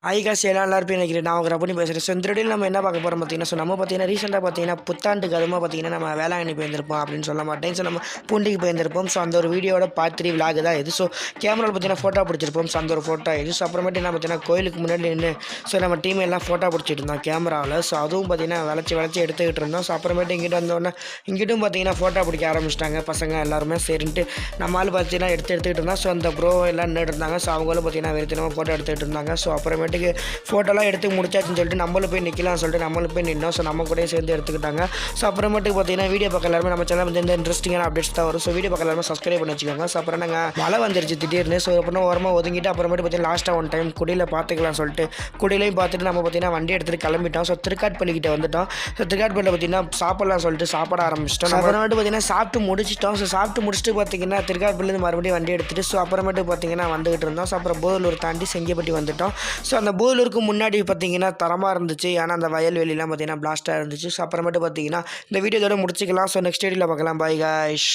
காசு எல்லாம் எல்லாருமே நினைக்கிறேன் நான் உங்கள் ரப்பனி பேசுகிறேன். ஸோ இந்த வீடியோவில் நம்ம என்ன பார்க்க போகிறோம் பார்த்தீங்கன்னா, ஸோ நம்ம பார்த்தீங்கன்னா ரீசெண்டாக பார்த்தீங்கன்னா புத்தாண்டுக்கு அதுமாக பார்த்தீங்கன்னா நம்ம வேளாங்கண்ணி போயிருந்திருப்போம் அப்படின்னு சொல்ல மாட்டேன். ஸோ நம்ம பூண்டிக்கு போயிருந்திருப்போம். ஸோ அந்த ஒரு வீடியோட பார்ட் 3 விலாக் தான் இது. ஸோ கேமராவில் பார்த்தீங்கன்னா ஃபோட்டோ பிடிச்சிருப்போம். ஸோ அந்த ஒரு ஃபோட்டோ இது. ஸோ அப்புறமேட்டு என்ன பார்த்தீங்கன்னா கோயிலுக்கு முன்னாடி நின்று ஸோ நம்ம டீம் எல்லாம் ஃபோட்டோ பிடிச்சிட்டு இருந்தோம் கேமராவில். ஸோ அதுவும் பார்த்தீங்கன்னா வளைச்சி எடுத்துக்கிட்டு இருந்தோம். ஸோ அப்புறமேட்டு இங்கிட்ட வந்தோடனே இங்கிட்டும் பார்த்தீங்கன்னா ஃபோட்டோ பிடிக்க ஆரம்பிச்சிட்டாங்க பசங்க எல்லாருமே. சரின்ட்டு நம்ம ஆள் பார்த்தீங்கன்னா எடுத்துக்கிட்டு இருந்தோம். ஸோ அந்த ப்ரோ எல்லாம் நின்றுட்டு இருந்தாங்க. ஸோ அவங்களும் பார்த்தீங்கன்னா வெறித்தனமாக ஃபோட்டோ எடுத்துகிட்டு இருந்தாங்க. ஸோ அப்புறமேட்டுக்கு ஃபோட்டோலாம் எடுத்து முடிச்சாச்சுன்னு சொல்லிட்டு நம்மளும் போய் நிற்கலாம்னு சொல்லிட்டு நம்மளும் போய் நின்னோம். ஸோ நம்ம கூட சேர்ந்து எடுத்துக்கிட்டாங்க. ஸோ அப்புறமேட்டுக்கு பார்த்தீங்கன்னா வீடியோ பக்கம் எல்லாருமே நம்ம சேனல் வந்து இந்த இன்ட்ரெஸ்டிங்கான அப்டேட்ஸ் தான் வரும். ஸோ வீடியோ பக்கம் எல்லாருமே சப்ஸ்கிரைப் பண்ணி வச்சுக்கோங்க. ஸோ அப்புறம் நாங்கள் மழை வந்துருச்சு திடீர்னு. ஸோ அப்புறம் ஓரமாக ஒதுங்கிட்டு அப்புறமேட்டு பார்த்தீங்கன்னா லாஸ்ட்டாக ஒன் டைம் குடியில் பார்த்துக்கலாம் சொல்லிட்டு குடியிலையும் பார்த்துட்டு நம்ம பார்த்தீங்கன்னா வண்டி எடுத்துகிட்டு கிளம்பிட்டோம். ஸோ திருக்காட்பள்ளிக்கிட்ட வந்துட்டோம். ஸோ திருக்காட்பள்ளியில் பார்த்தீங்கன்னா சாப்பிட்லாம் சொல்லிட்டு சாப்பிட ஆரம்பிச்சிட்டோம். அப்புறமேட்டு பார்த்தீங்கன்னா சாப்பிட்டு முடிச்சிட்டோம். ஸோ சாப்பிட்டு முடிச்சுட்டு பார்த்தீங்கன்னா திருக்காட்பள்ளியிருந்து மறுபடியும் வண்டி எடுத்துகிட்டு ஸோ அப்புறமேட்டு பார்த்தீங்கன்னா வந்துகிட்டு இருந்தோம். ஸோ அப்புறம் போதலூர் தாண்டி செங்கப்பட்டி வந்துட்டோம். ஸோ அந்த போதலூருக்கு முன்னாடி பார்த்தீங்கன்னா தரமாக இருந்துச்சு. ஏன்னா அந்த வயல்வெளிலாம் பார்த்தீங்கன்னா பிளாஸ்ட்டாக இருந்துச்சு. ஸோ அப்புறமேட்டு பார்த்தீங்கன்னா இந்த வீடியோ இதோட முடிச்சிக்கலாம். ஸோ நெக்ஸ்ட் வீடியோவில் பார்க்கலாம். By guys.